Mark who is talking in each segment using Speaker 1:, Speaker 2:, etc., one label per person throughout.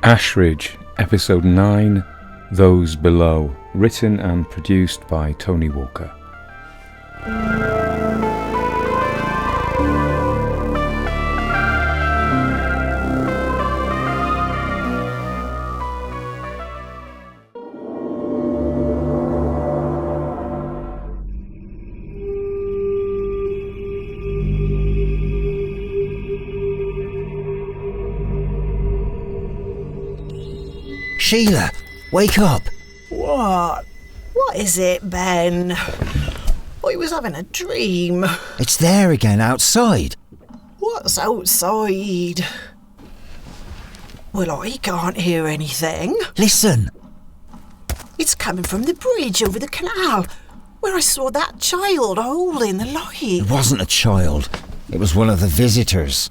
Speaker 1: Ashridge, Episode 9, Those Below, written and produced by Tony Walker.
Speaker 2: Sheila, wake up.
Speaker 3: What? What is it, Ben? I was having a dream.
Speaker 2: It's there again, outside.
Speaker 3: What's outside? Well, I can't hear anything.
Speaker 2: Listen.
Speaker 3: It's coming from the bridge over the canal, where I saw that child holding the light.
Speaker 2: It wasn't a child. It was one of the visitors.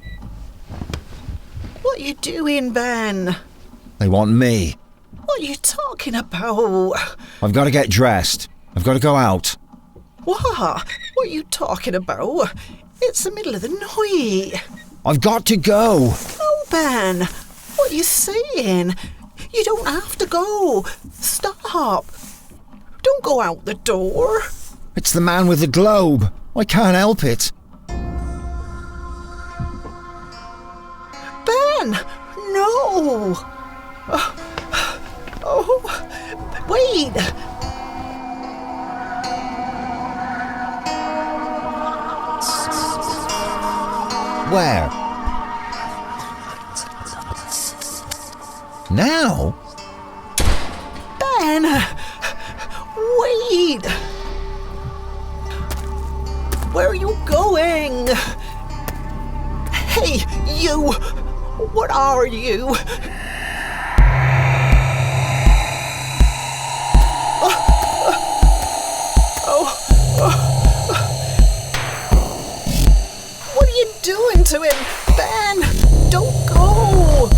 Speaker 3: What are you doing, Ben?
Speaker 2: They want me.
Speaker 3: What are you talking about?
Speaker 2: I've got to get dressed. I've got to go out.
Speaker 3: What? What are you talking about? It's the middle of the night.
Speaker 2: I've got to go.
Speaker 3: Oh, Ben, what are you saying? You don't have to go. Stop. Don't go out the door.
Speaker 2: It's the man with the globe. I can't help it.
Speaker 3: Ben, no. Oh, wait.
Speaker 2: Where? Now?
Speaker 3: Ben, wait. Where are you going? Hey, you. What are you? What are you doing to him? Ben, don't go.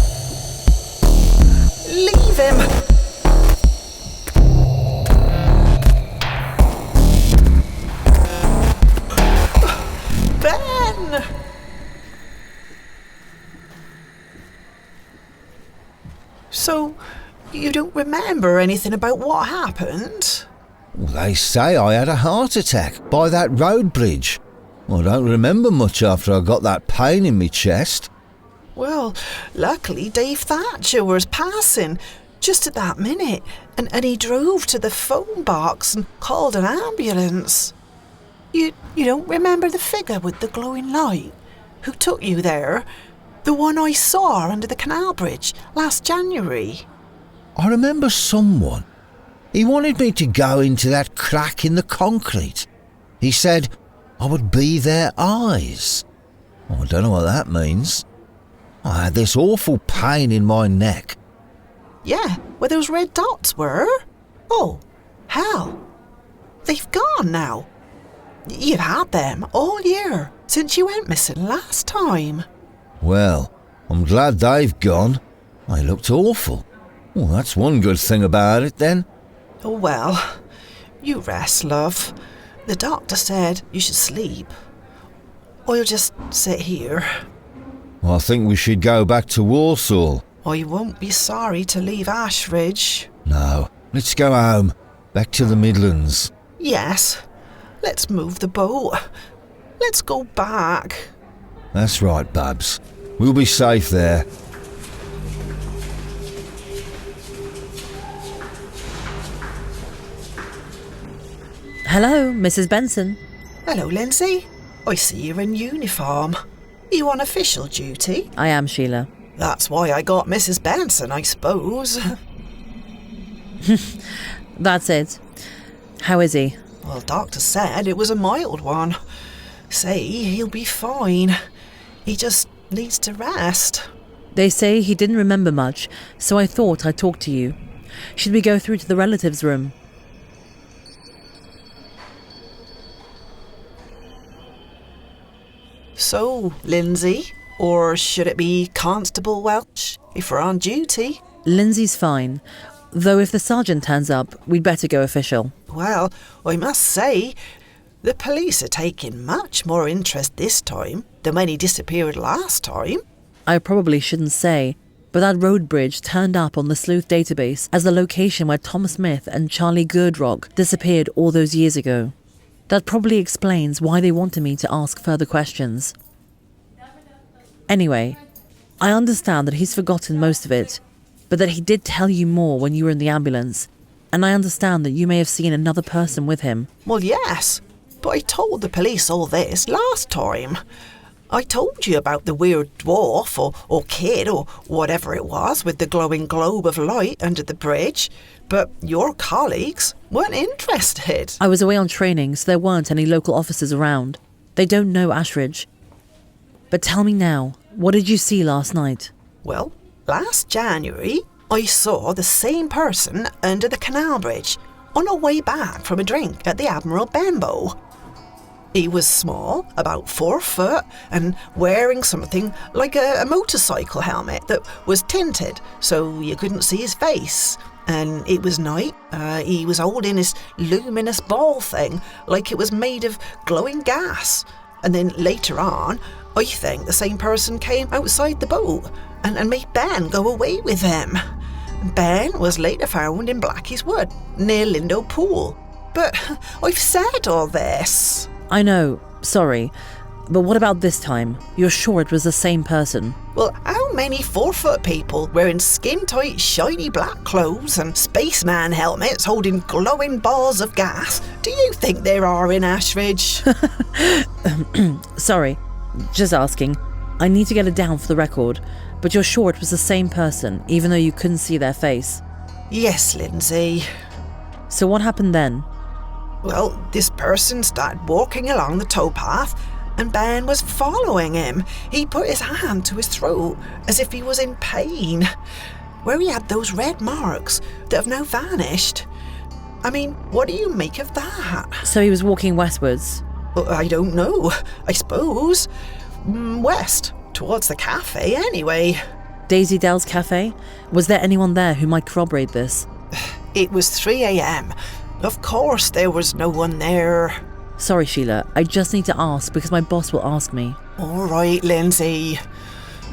Speaker 3: Leave him. Ben. So, you don't remember anything about what happened?
Speaker 2: Well, they say I had a heart attack by that road bridge. I don't remember much after I got that pain in my chest.
Speaker 3: Well, luckily Dave Thatcher was passing just at that minute, and he drove to the phone box and called an ambulance. You don't remember the figure with the glowing light? Who took you there? The one I saw under the canal bridge last January?
Speaker 2: I remember someone. He wanted me to go into that crack in the concrete. He said I would be their eyes. I don't know what that means. I had this awful pain in my neck.
Speaker 3: Yeah, where those red dots were? Oh, hell. They've gone now. You've had them all year, since you went missing last time.
Speaker 2: Well, I'm glad they've gone. They looked awful. Well, that's one good thing about it, then.
Speaker 3: Oh, well, you rest, love. The doctor said you should sleep. Or you'll just sit here.
Speaker 2: I think we should go back to Warsaw.
Speaker 3: Or you won't be sorry to leave Ashridge.
Speaker 2: No, let's go home. Back to the Midlands.
Speaker 3: Yes, let's move the boat. Let's go back.
Speaker 2: That's right, Babs. We'll be safe there.
Speaker 4: Hello, Mrs. Benson.
Speaker 3: Hello, Lindsay. I see you're in uniform. You on official duty?
Speaker 4: I am, Sheila.
Speaker 3: That's why I got Mrs. Benson, I suppose.
Speaker 4: That's it. How is he?
Speaker 3: Well, doctor said it was a mild one. Say he'll be fine. He just needs to rest.
Speaker 4: They say he didn't remember much, so I thought I'd talk to you. Should we go through to the relatives' room?
Speaker 3: So, Lindsay, or should it be Constable Welch, if we're on duty?
Speaker 4: Lindsay's fine, though if the sergeant turns up, we'd better go official.
Speaker 3: Well, I must say, the police are taking much more interest this time than when he disappeared last time.
Speaker 4: I probably shouldn't say, but that road bridge turned up on the sleuth database as the location where Tom Smith and Charlie Girdrock disappeared all those years ago. That probably explains why they wanted me to ask further questions. Anyway, I understand that he's forgotten most of it, but that he did tell you more when you were in the ambulance, and I understand that you may have seen another person with him.
Speaker 3: Well, yes, but I told the police all this last time. I told you about the weird dwarf or kid or whatever it was with the glowing globe of light under the bridge, but your colleagues weren't interested.
Speaker 4: I was away on training, so there weren't any local officers around. They don't know Ashridge. But tell me now, what did you see last night?
Speaker 3: Well, last January, I saw the same person under the canal bridge on our way back from a drink at the Admiral Benbow. He was small, about 4 foot, and wearing something like a motorcycle helmet that was tinted so you couldn't see his face. And it was night. He was holding this luminous ball thing like it was made of glowing gas. And then later on, I think the same person came outside the boat and made Ben go away with him. Ben was later found in Blackie's Wood, near Lindo Pool. But I've said all this.
Speaker 4: I know, sorry, but what about this time? You're sure it was the same person?
Speaker 3: Well, how many 4-foot people wearing skin-tight, shiny black clothes and spaceman helmets holding glowing balls of gas do you think there are in Ashridge?
Speaker 4: Sorry, just asking. I need to get it down for the record, but you're sure it was the same person, even though you couldn't see their face?
Speaker 3: Yes, Lindsay.
Speaker 4: So what happened then?
Speaker 3: Well, this person started walking along the towpath and Ben was following him. He put his hand to his throat as if he was in pain, where he had those red marks that have now vanished. I mean, what do you make of that?
Speaker 4: So he was walking westwards?
Speaker 3: Well, I don't know. I suppose. West, towards the cafe anyway.
Speaker 4: Daisy Dell's cafe? Was there anyone there who might corroborate this?
Speaker 3: It was 3 a.m. Of course there was no one there.
Speaker 4: Sorry, Sheila, I just need to ask because my boss will ask me.
Speaker 3: All right, Lindsay.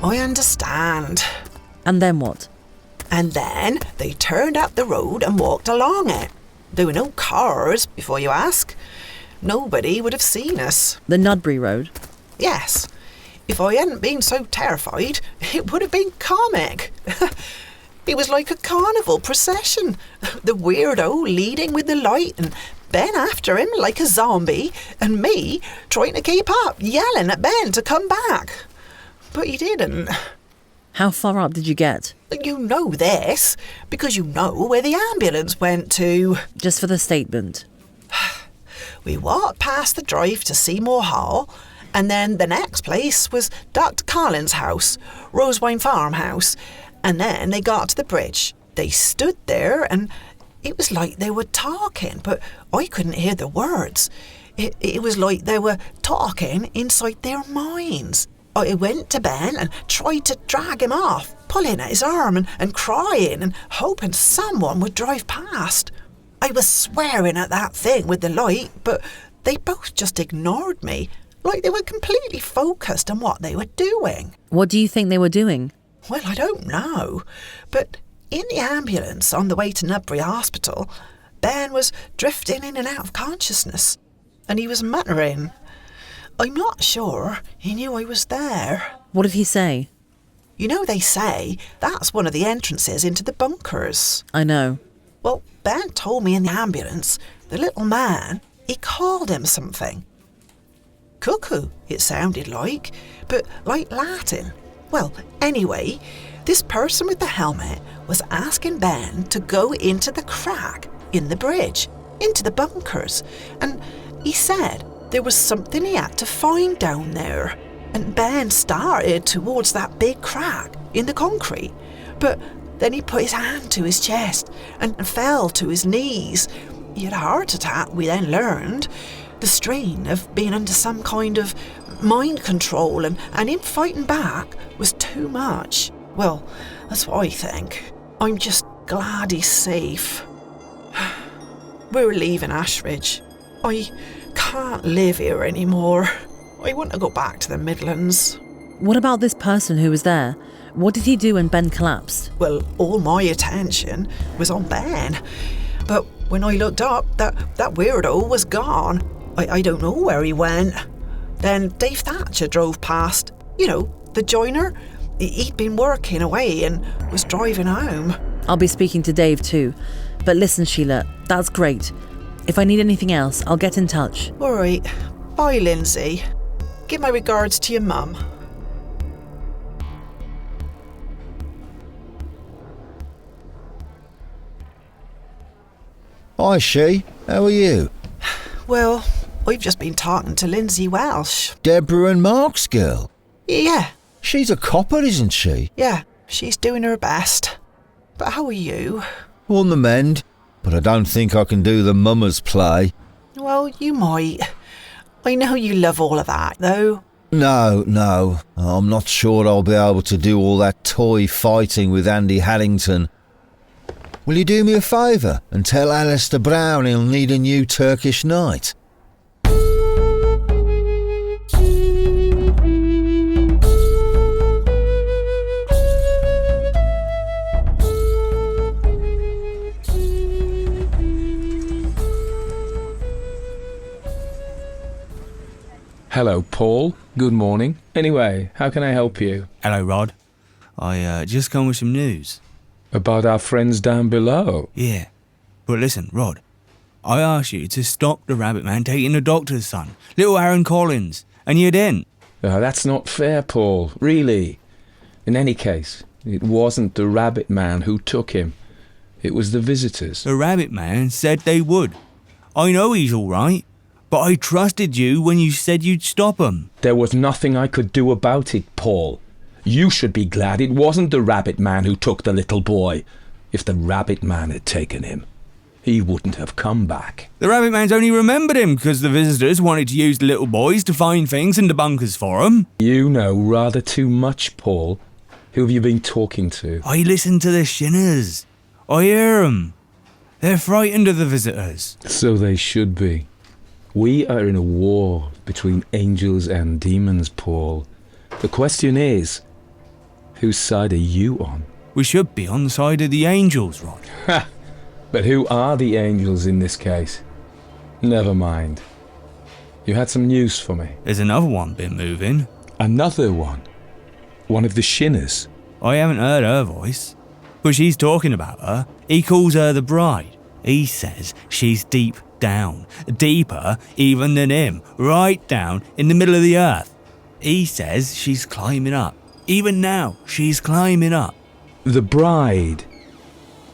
Speaker 3: I understand.
Speaker 4: And then what?
Speaker 3: And then they turned up the road and walked along it. There were no cars, before you ask. Nobody would have seen us.
Speaker 4: The Nudbury Road?
Speaker 3: Yes. If I hadn't been so terrified, it would have been comic. It was like a carnival procession. The weirdo leading with the light and Ben after him like a zombie and me trying to keep up, yelling at Ben to come back. But he didn't.
Speaker 4: How far up did you get?
Speaker 3: You know this, because you know where the ambulance went to.
Speaker 4: Just for the statement.
Speaker 3: We walked past the drive to Seymour Hall, and then the next place was Dr. Collins' house, Rosewine Farmhouse, and then they got to the bridge. They stood there, and it was like they were talking, but I couldn't hear the words. It was like they were talking inside their minds. I went to Ben and tried to drag him off, pulling at his arm and crying and hoping someone would drive past. I was swearing at that thing with the light, but they both just ignored me, like they were completely focused on what they were doing.
Speaker 4: What do you think they were doing?
Speaker 3: Well, I don't know, but in the ambulance on the way to Nudbury Hospital, Ben was drifting in and out of consciousness, and he was muttering. I'm not sure he knew I was there.
Speaker 4: What did he say?
Speaker 3: You know, they say that's one of the entrances into the bunkers.
Speaker 4: I know.
Speaker 3: Well, Ben told me in the ambulance, the little man, he called him something. Cuckoo, it sounded like, but like Latin. Well, anyway, this person with the helmet was asking Ben to go into the crack in the bridge, into the bunkers, and he said there was something he had to find down there. And Ben started towards that big crack in the concrete, but then he put his hand to his chest and fell to his knees. He had a heart attack, we then learned. The strain of being under some kind of mind control and him fighting back was too much. Well, that's what I think. I'm just glad he's safe. We're leaving Ashridge. I can't live here anymore. I want to go back to the Midlands.
Speaker 4: What about this person who was there? What did he do when Ben collapsed?
Speaker 3: Well, all my attention was on Ben. But when I looked up, that weirdo was gone. I don't know where he went. Then Dave Thatcher drove past. You know, the joiner. He'd been working away and was driving home.
Speaker 4: I'll be speaking to Dave too. But listen, Sheila, that's great. If I need anything else, I'll get in touch.
Speaker 3: All right. Bye, Lindsay. Give my regards to your mum.
Speaker 2: Hi, She. How are you?
Speaker 3: Well, I've just been talking to Lindsay Welsh.
Speaker 2: Deborah and Mark's girl.
Speaker 3: Yeah,
Speaker 2: She's a copper, isn't she?
Speaker 3: yeah, she's doing her best. But how are you?
Speaker 2: On the mend. But I don't think I can do the mummers play.
Speaker 3: Well, you might. I know you love all of that, though.
Speaker 2: No. I'm not sure I'll be able to do all that toy fighting with Andy Haddington. Will you do me a favour and tell Alistair Brown he'll need a new Turkish knight?
Speaker 1: Hello, Paul. Good morning. Anyway, how can I help you?
Speaker 5: Hello, Rod. I just come with some news.
Speaker 1: About our friends down below?
Speaker 5: Yeah. But listen, Rod, I asked you to stop the rabbit man taking the doctor's son, little Aaron Collins, and you didn't.
Speaker 1: That's not fair, Paul. Really. In any case, it wasn't the rabbit man who took him. It was the visitors.
Speaker 5: The rabbit man said they would. I know he's all right, but I trusted you when you said you'd stop him.
Speaker 1: There was nothing I could do about it, Paul. You should be glad it wasn't the rabbit man who took the little boy. If the rabbit man had taken him, he wouldn't have come back.
Speaker 5: The rabbit man's only remembered him because the visitors wanted to use the little boys to find things in the bunkers for him.
Speaker 1: You know rather too much, Paul. Who have you been talking to?
Speaker 5: I listen to the shinners. I hear 'em. They're frightened of the visitors.
Speaker 1: So they should be. We are in a war between angels and demons, Paul. The question is, whose side are you on?
Speaker 5: We should be on the side of the angels, Rod.
Speaker 1: Ha! But who are the angels in this case? Never mind. You had some news for me.
Speaker 5: There's another one been moving.
Speaker 1: Another one? One of the shinners?
Speaker 5: I haven't heard her voice, but she's talking about her. He calls her the bride. He says she's deep down, deeper even than him, right down in the middle of the earth. He says she's climbing up. Even now, she's climbing up.
Speaker 1: The bride?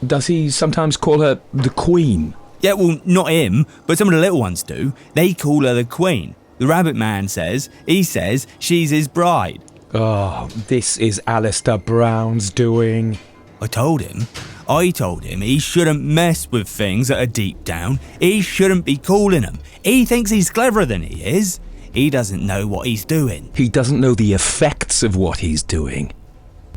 Speaker 1: Does he sometimes call her the queen?
Speaker 5: Yeah, well, not him, but some of the little ones do. They call her the queen. The rabbit man says she's his bride.
Speaker 1: Oh, this is Alistair Brown's doing.
Speaker 5: I told him he shouldn't mess with things that are deep down. He shouldn't be calling them. He thinks he's cleverer than he is. He doesn't know what he's doing.
Speaker 1: He doesn't know the effects of what he's doing.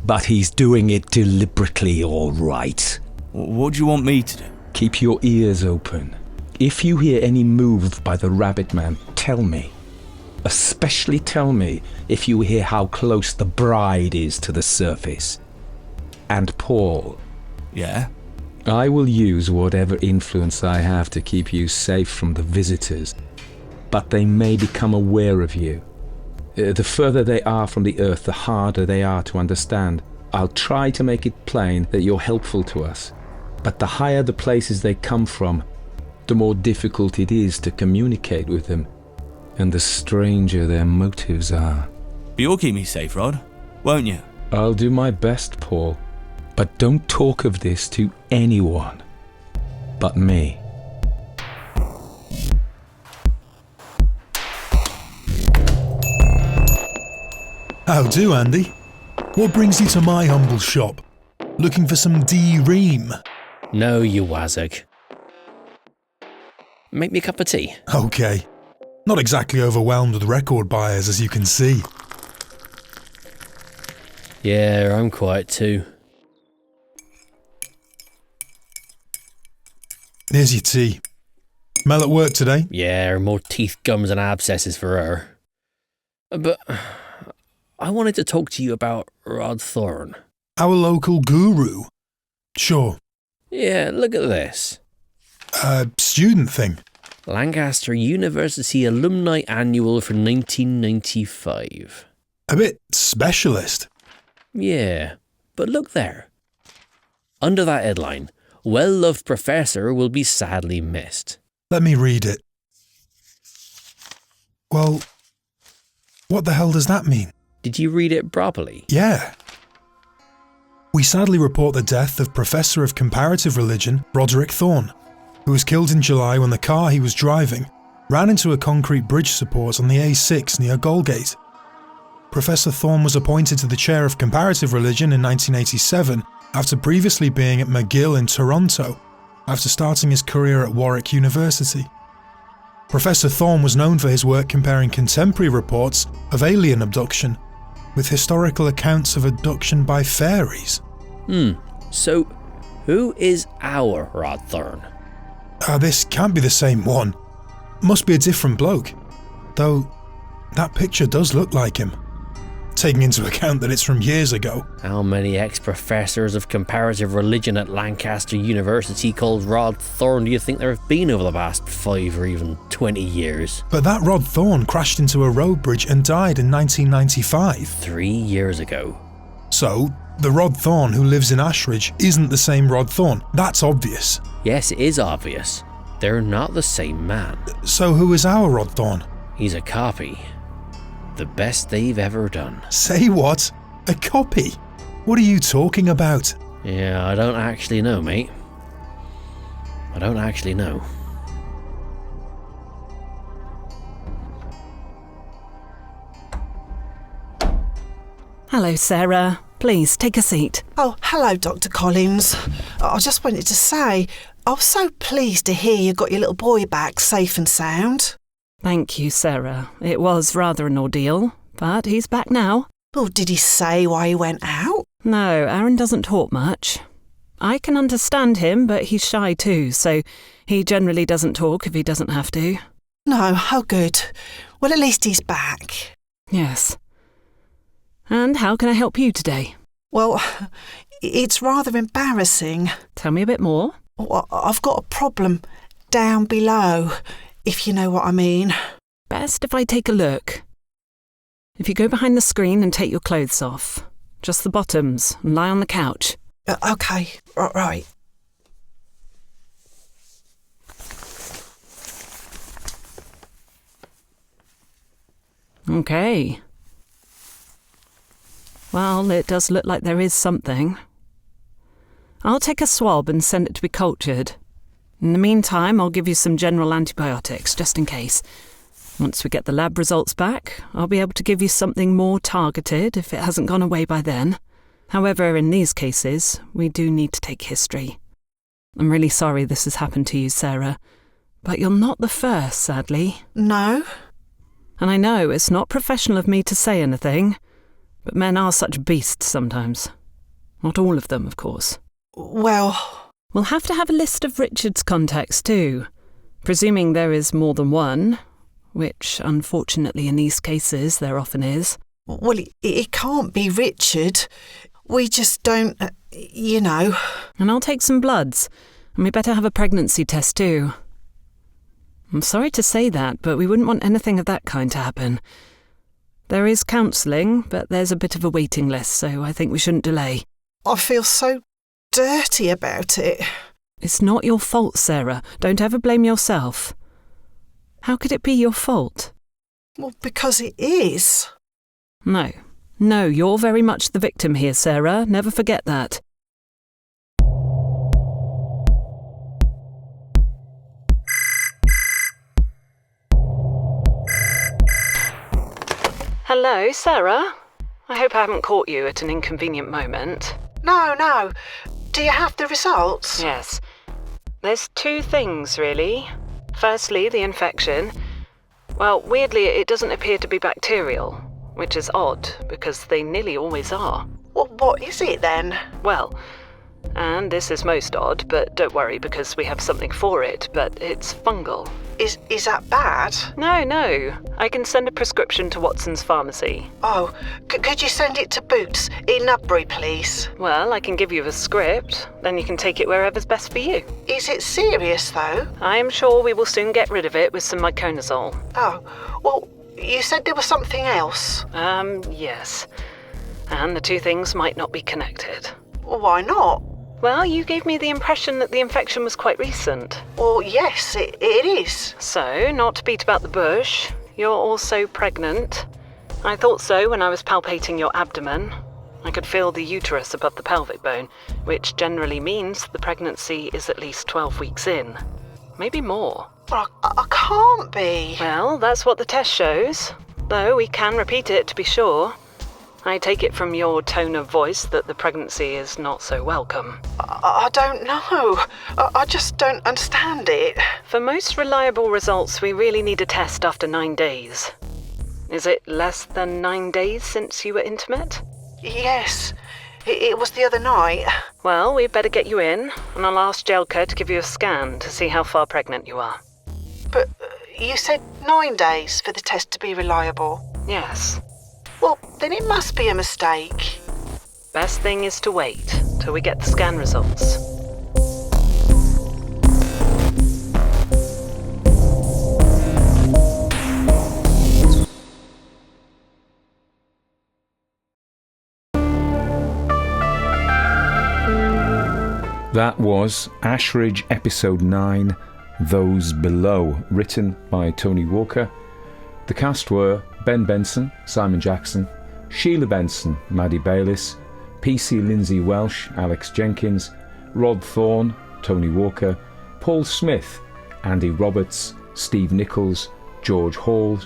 Speaker 1: But he's doing it deliberately, all right.
Speaker 5: What do you want me to do?
Speaker 1: Keep your ears open. If you hear any move by the rabbit man, tell me. Especially tell me if you hear how close the bride is to the surface. And Paul.
Speaker 5: Yeah?
Speaker 1: I will use whatever influence I have to keep you safe from the visitors. But they may become aware of you. The further they are from the earth, the harder they are to understand. I'll try to make it plain that you're helpful to us. But the higher the places they come from, the more difficult it is to communicate with them, and the stranger their motives are.
Speaker 5: But you'll keep me safe, Rod, won't you?
Speaker 1: I'll do my best, Paul. But don't talk of this to anyone but me.
Speaker 6: How do, Andy? What brings you to my humble shop? Looking for some D-Ream?
Speaker 7: No, you wazzock. Make me a cup of tea.
Speaker 6: Okay. Not exactly overwhelmed with record buyers, as you can see.
Speaker 7: Yeah, I'm quiet too.
Speaker 6: Here's your tea. Mel at work today?
Speaker 7: Yeah, more teeth, gums and abscesses for her. But I wanted to talk to you about Rod Thorne.
Speaker 6: Our local guru. Sure.
Speaker 7: Yeah, look at this.
Speaker 6: Student thing.
Speaker 7: Lancaster University Alumni Annual for 1995.
Speaker 6: A bit specialist.
Speaker 7: Yeah, but look there. Under that headline, well-loved professor will be sadly missed.
Speaker 6: Let me read it. Well, what the hell does that mean?
Speaker 7: Did you read it properly?
Speaker 6: Yeah. We sadly report the death of Professor of Comparative Religion, Roderick Thorne, who was killed in July when the car he was driving ran into a concrete bridge support on the A6 near Goldgate. Professor Thorne was appointed to the chair of Comparative Religion in 1987 after previously being at McGill in Toronto, after starting his career at Warwick University. Professor Thorne was known for his work comparing contemporary reports of alien abduction with historical accounts of abduction by fairies.
Speaker 7: So, who is our Rod Thorne?
Speaker 6: This can't be the same one. Must be a different bloke. Though, that picture does look like him, taking into account that it's from years ago.
Speaker 7: How many ex-professors of comparative religion at Lancaster University called Rod Thorne do you think there have been over the past 5 or even 20 years?
Speaker 6: But that Rod Thorne crashed into a road bridge and died in 1995.
Speaker 7: 3 years ago.
Speaker 6: So, the Rod Thorne who lives in Ashridge isn't the same Rod Thorne. That's obvious.
Speaker 7: Yes, it is obvious. They're not the same man.
Speaker 6: So who is our Rod Thorne?
Speaker 7: He's a copy. The best they've ever done.
Speaker 6: Say what? A copy? What are you talking about?
Speaker 7: Yeah, I don't actually know, mate. I don't actually know.
Speaker 8: Hello, Sarah. Please, take a seat.
Speaker 3: Oh, hello, Dr. Collins. I just wanted to say, I was so pleased to hear you got your little boy back safe and sound.
Speaker 8: Thank you, Sarah. It was rather an ordeal, but he's back now.
Speaker 3: Well, did he say why he went out?
Speaker 8: No, Aaron doesn't talk much. I can understand him, but he's shy too, so he generally doesn't talk if he doesn't have to.
Speaker 3: No, oh good. Well, at least he's back.
Speaker 8: Yes. And how can I help you today?
Speaker 3: Well, it's rather embarrassing.
Speaker 8: Tell me a bit more.
Speaker 3: Well, I've got a problem down below, if you know what I mean.
Speaker 8: Best if I take a look. If you go behind the screen and take your clothes off. Just the bottoms, and lie on the couch.
Speaker 3: OK, right.
Speaker 8: OK. Well, it does look like there is something. I'll take a swab and send it to be cultured. In the meantime, I'll give you some general antibiotics, just in case. Once we get the lab results back, I'll be able to give you something more targeted if it hasn't gone away by then. However, in these cases, we do need to take history. I'm really sorry this has happened to you, Sarah, but you're not the first, sadly.
Speaker 3: No?
Speaker 8: And I know it's not professional of me to say anything, but men are such beasts sometimes. Not all of them, of course.
Speaker 3: Well...
Speaker 8: We'll have to have a list of Richard's contacts too, presuming there is more than one, which, unfortunately, in these cases, there often is.
Speaker 3: Well, it can't be Richard. We just don't, you know.
Speaker 8: And I'll take some bloods, and we better have a pregnancy test too. I'm sorry to say that, but we wouldn't want anything of that kind to happen. There is counselling, but there's a bit of a waiting list, so I think we shouldn't delay.
Speaker 3: I feel so dirty about it.
Speaker 8: It's not your fault, Sarah. Don't ever blame yourself. How could it be your fault?
Speaker 3: Well, because it is.
Speaker 8: No, you're very much the victim here, Sarah. Never forget that. Hello, Sarah. I hope I haven't caught you at an inconvenient moment.
Speaker 3: No. Do you have the results?
Speaker 8: Yes. There's two things, really. Firstly, the infection. Well, weirdly, it doesn't appear to be bacterial, which is odd, because they nearly always are.
Speaker 3: Well, what is it then?
Speaker 8: Well, and this is most odd, but don't worry because we have something for it, but it's fungal.
Speaker 3: Is that bad?
Speaker 8: No. I can send a prescription to Watson's pharmacy.
Speaker 3: Oh, could you send it to Boots in Nudbury, please?
Speaker 8: Well, I can give you a script, then you can take it wherever's best for you.
Speaker 3: Is it serious, though?
Speaker 8: I am sure we will soon get rid of it with some miconazole.
Speaker 3: Oh, well, you said there was something else.
Speaker 8: Yes. And the two things might not be connected.
Speaker 3: Why not?
Speaker 8: Well, you gave me the impression that the infection was quite recent.
Speaker 3: Well, yes, it is.
Speaker 8: So, not to beat about the bush, you're also pregnant. I thought so when I was palpating your abdomen. I could feel the uterus above the pelvic bone, which generally means the pregnancy is at least 12 weeks in. Maybe more.
Speaker 3: Well, I can't be.
Speaker 8: Well, that's what the test shows. Though we can repeat it to be sure. I take it from your tone of voice that the pregnancy is not so welcome.
Speaker 3: I don't know. I just don't understand it.
Speaker 8: For most reliable results, we really need a test after 9 days. Is it less than 9 days since you were intimate?
Speaker 3: Yes, it was the other night.
Speaker 8: Well, we'd better get you in, and I'll ask Jelka to give you a scan to see how far pregnant you are.
Speaker 3: But you said 9 days for the test to be reliable.
Speaker 8: Yes.
Speaker 3: Well, then it must be a mistake.
Speaker 8: Best thing is to wait till we get the scan results.
Speaker 1: That was Ashridge Episode 9, Those Below, written by Tony Walker. The cast were Ben Benson, Simon Jackson, Sheila Benson, Maddie Bayliss, PC Lindsay Welsh, Alex Jenkins, Rod Thorne, Tony Walker, Paul Smith, Andy Roberts, Steve Nichols, George Hall,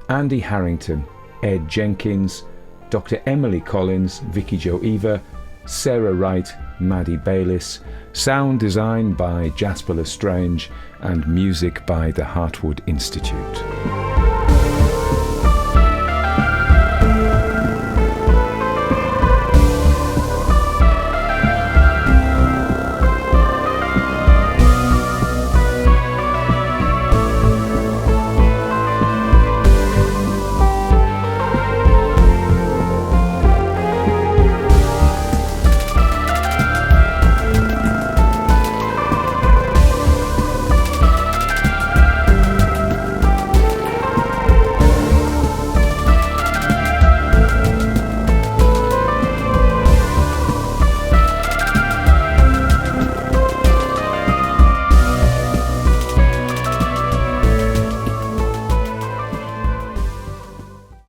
Speaker 1: Andy Harrington, Ed Jenkins, Dr. Emily Collins, Vicky Jo Eva, Sarah Wright, Maddie Bayliss, sound design by Jasper Lestrange, and music by the Heartwood Institute.